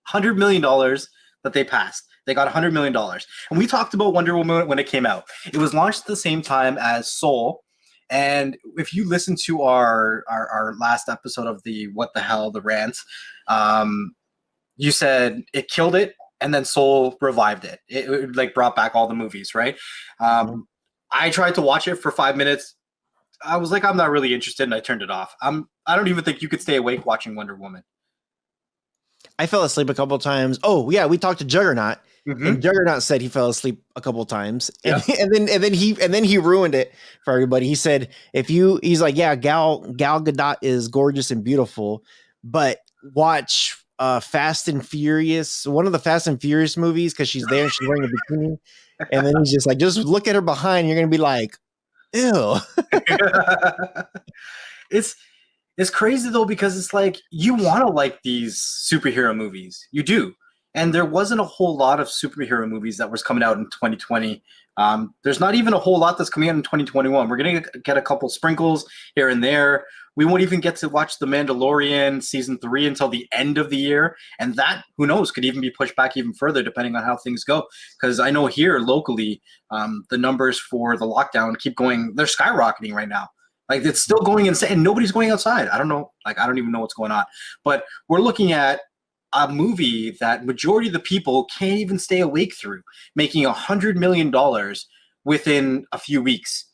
$100 million that they passed. They got $100 million. And we talked about Wonder Woman when it came out. It was launched at the same time as Soul. And if you listen to our last episode of the What the Hell, the rant, you said it killed it, and then Soul revived it. It like brought back all the movies, right? I tried to watch it for 5 minutes. I was like, I'm not really interested, and I turned it off. I don't even think you could stay awake watching Wonder Woman. I fell asleep a couple of times. Oh yeah, we talked to Juggernaut, and Juggernaut said he fell asleep a couple of times, and, and then he ruined it for everybody. He said he's like, yeah, Gal Gadot is gorgeous and beautiful, but watch Fast and Furious, one of the Fast and Furious movies, because she's there and she's wearing a bikini, and then he's just like, just look at her behind, you're gonna be like, ew. It's crazy though, because it's like you want to like these superhero movies. You do. And there wasn't a whole lot of superhero movies that was coming out in 2020. There's not even a whole lot that's coming out in 2021. We're going to get a couple sprinkles here and there. We won't even get to watch The Mandalorian season 3 until the end of the year. And that, who knows, could even be pushed back even further depending on how things go. Because I know here locally, the numbers for the lockdown keep going. They're skyrocketing right now. Like, it's still going insane, and nobody's going outside. I don't know. Like, I don't even know what's going on. But we're looking at a movie that majority of the people can't even stay awake through, making $100 million within a few weeks,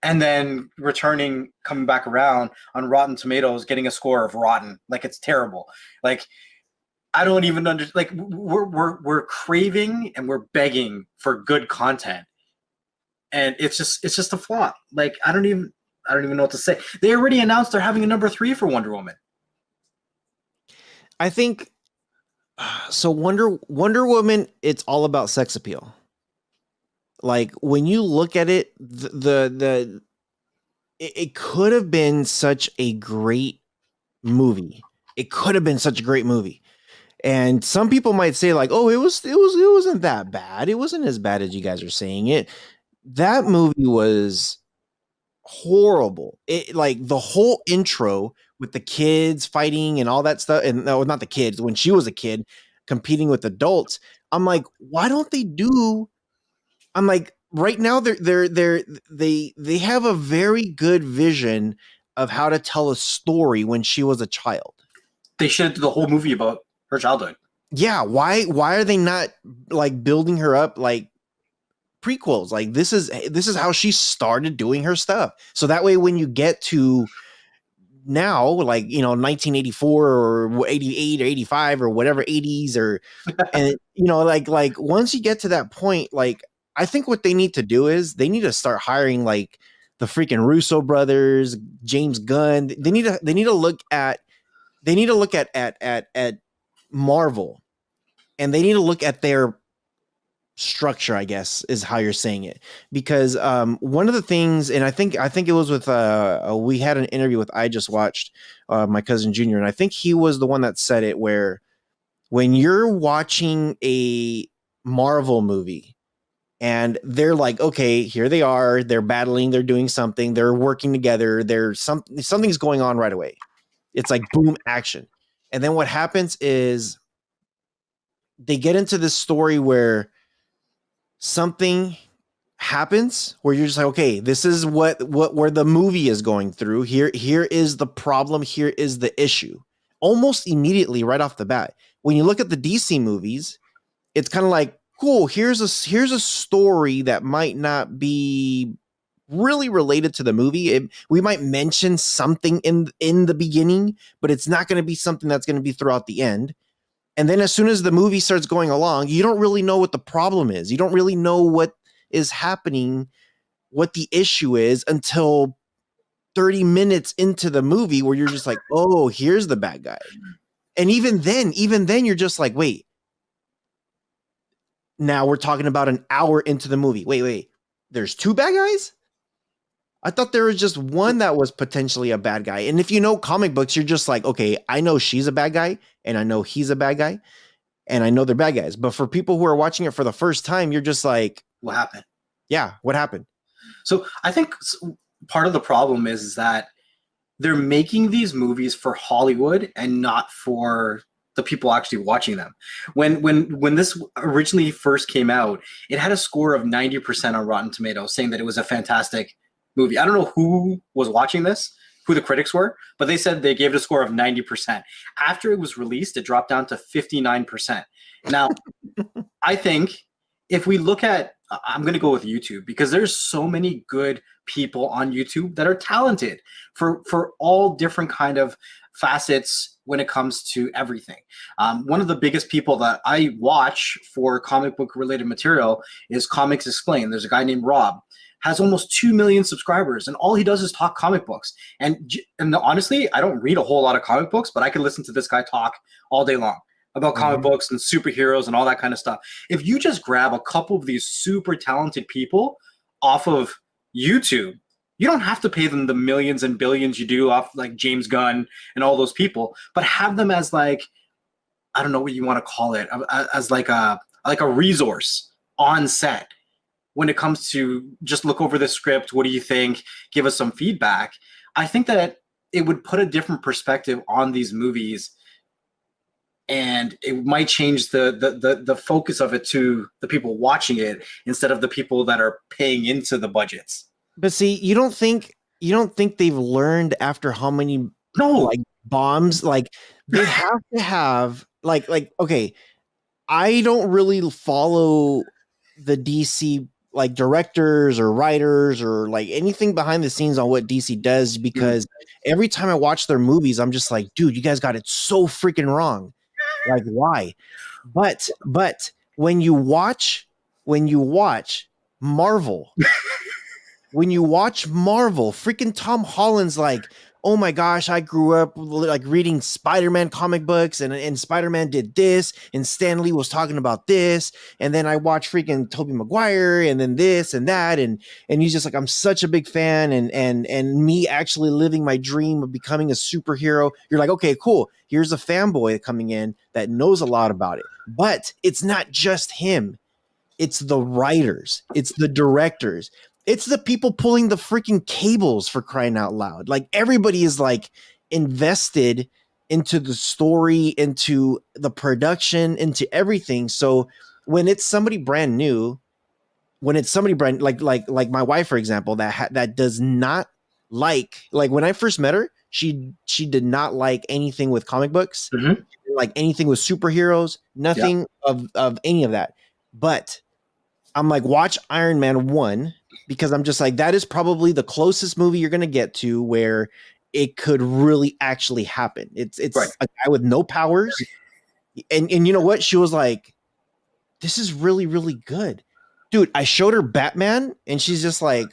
and then coming back around on Rotten Tomatoes, getting a score of rotten. Like, it's terrible. Like, I don't even understand. Like, we're craving and we're begging for good content, and it's just a flop. Like, I don't even know what to say. They already announced they're having a number 3 for Wonder Woman. I think so. Wonder Woman, it's all about sex appeal. Like, when you look at it, it could have been such a great movie. It could have been such a great movie. And some people might say like, "Oh, it wasn't that bad. It wasn't as bad as you guys are saying it." That movie was horrible. It, like, the whole intro with the kids fighting and all that stuff, and no, not the kids, when she was a kid competing with adults. I'm like, why don't they do? I'm like, right now they have a very good vision of how to tell a story when she was a child. They should have done the whole movie about her childhood. Yeah, why are they not like building her up like prequels? Like, this is how she started doing her stuff, so that way when you get to now, like, 1984 or 88 or 85 or whatever, 80s, or and like once you get to that point, like, I think what they need to do is they need to start hiring like the freaking Russo brothers, James Gunn. They need to look at Marvel, and they need to look at their structure, I guess is how you're saying it, because one of the things, and I think it was with we had an interview with I Just Watched, my cousin Junior, and I think he was the one that said it, where when you're watching a Marvel movie and they're like, okay, here they are, they're battling, they're doing something, they're working together, something's going on right away. It's like boom, action. And then what happens is they get into this story where something happens where you're just like, okay, this is where the movie is going through. Here is the problem. Here is the issue. Almost immediately, right off the bat. When you look at the DC movies, it's kind of like, cool, here's a story that might not be really related to the movie. We might mention something in the beginning, but it's not going to be something that's going to be throughout the end. And then as soon as the movie starts going along, you don't really know what the problem is. You don't really know what is happening, what the issue is, until 30 minutes into the movie, where you're just like, oh, here's the bad guy. And even then you're just like, wait, now we're talking about an hour into the movie. Wait, there's 2 bad guys? I thought there was just one that was potentially a bad guy. And if you know comic books, you're just like, okay, I know she's a bad guy, and I know he's a bad guy, and I know they're bad guys. But for people who are watching it for the first time, you're just like, what happened? Yeah, what happened? So I think part of the problem is that they're making these movies for Hollywood and not for the people actually watching them. When this originally first came out, it had a score of 90% on Rotten Tomatoes, saying that it was a fantastic movie. I don't know who was watching this, who the critics were, but they said they gave it a score of 90%. After it was released, it dropped down to 59%. Now, I think if we look at, I'm going to go with YouTube because there's so many good people on YouTube that are talented for all different kind of facets when it comes to everything. One of the biggest people that I watch for comic book related material is Comics Explained. There's a guy named Rob, has almost 2 million subscribers, and all he does is talk comic books. And honestly, I don't read a whole lot of comic books, but I can listen to this guy talk all day long about comic books and superheroes and all that kind of stuff. If you just grab a couple of these super talented people off of YouTube, you don't have to pay them the millions and billions you do off like James Gunn and all those people, but have them as like, I don't know what you want to call it, as like a resource on set when it comes to just look over the script. What do you think? Give us some feedback. I think that it would put a different perspective on these movies, and it might change the focus of it to the people watching it instead of the people that are paying into the budgets. But see, you don't think they've learned after how many like bombs? Like they have to have like okay, I don't really follow the DC like directors or writers or like anything behind the scenes on what DC does, because every time I watch their movies, I'm just like, dude, you guys got it so freaking wrong. Like why? But when you watch Marvel, when you watch Marvel, freaking Tom Holland's like, oh my gosh, I grew up like reading Spider-Man comic books, and Spider-Man did this, and Stan Lee was talking about this, and then I watched freaking Tobey Maguire, and then this and that, and he's just like, I'm such a big fan, and me actually living my dream of becoming a superhero. You're like, okay, cool. Here's a fanboy coming in that knows a lot about it. But it's not just him. It's the writers. It's the directors. It's the people pulling the freaking cables, for crying out loud. Like everybody is like invested into the story, into the production, into everything. So when it's somebody brand new, like my wife, for example, that does not like when I first met her, she did not like anything with comic books, like anything with superheroes, nothing of any of that. But I'm like, watch Iron Man 1. Because I'm just like, that is probably the closest movie you're going to get to where it could really actually happen. It's right. A guy with no powers. And you know what? She was like, this is really, really good. Dude, I showed her Batman and she's just like,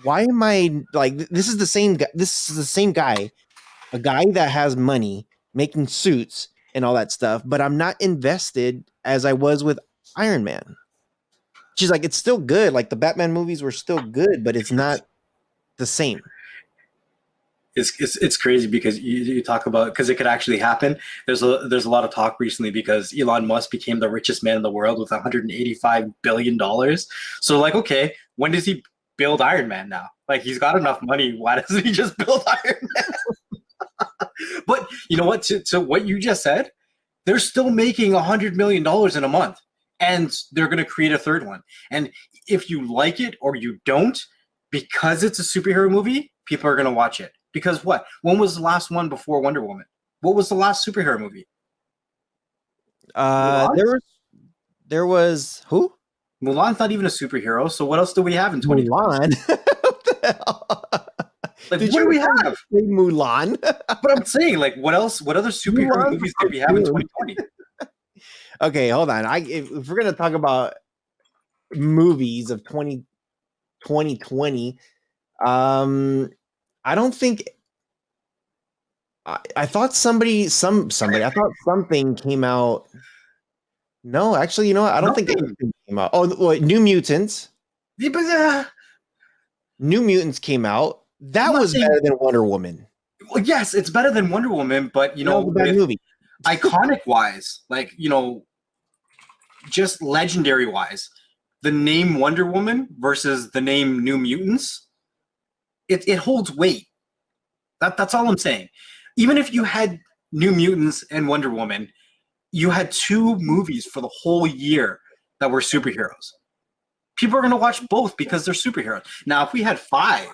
why am I like, this is the same guy. This is the same guy, a guy that has money making suits and all that stuff, but I'm not invested as I was with Iron Man. She's like, it's still good. Like the Batman movies were still good, but it's not the same. It's crazy because you talk about, because it could actually happen. There's a lot of talk recently because Elon Musk became the richest man in the world with $185 billion. So like, okay, when does he build Iron Man now? Like he's got enough money. Why doesn't he just build Iron Man? But you know what? To what you just said, they're still making $100 million in a month. And they're going to create a third one. And if you like it or you don't, because it's a superhero movie, people are going to watch it. Because what? When was the last one before Wonder Woman? What was the last superhero movie? There was who? Mulan's not even a superhero. So what else do we have in 2020? Mulan? What the hell? Like, what do we have? Mulan? But I'm saying, like, what else? What other superhero movies did we have in 2020? Okay, hold on. If we're gonna talk about movies of 2020, I don't think I thought somebody. I thought something came out. No, actually, you know what? I don't think anything came out. Oh, wait, New Mutants. New Mutants came out. That was better than Wonder Woman. Well, yes, it's better than Wonder Woman, but you know, movie. Iconic wise, like, you know, just legendary wise, the name Wonder Woman versus the name New Mutants, it holds weight. That's all I'm saying. Even if you had New Mutants and Wonder Woman, you had 2 movies for the whole year that were superheroes. People are going to watch both because they're superheroes. Now, if we had 5,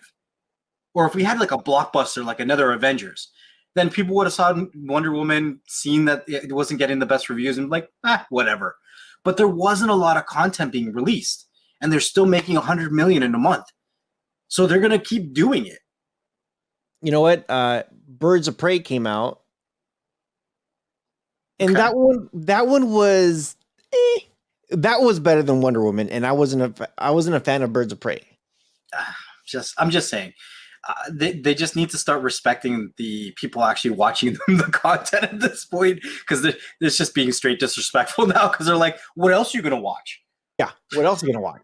or if we had like a blockbuster, like another Avengers, then people would have saw Wonder Woman, seen that it wasn't getting the best reviews, and like, whatever. But there wasn't a lot of content being released, and they're still making 100 million in a month. So they're going to keep doing it. You know what? Birds of Prey came out, and Okay. that one was that was better than Wonder Woman, and I wasn't a fan of Birds of Prey. I'm just saying, they just need to start respecting the people actually watching them, the content at this point, because it's just being straight disrespectful now. Because they're like, what else are you gonna watch? Yeah, what else are you gonna watch?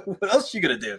What else are you gonna do?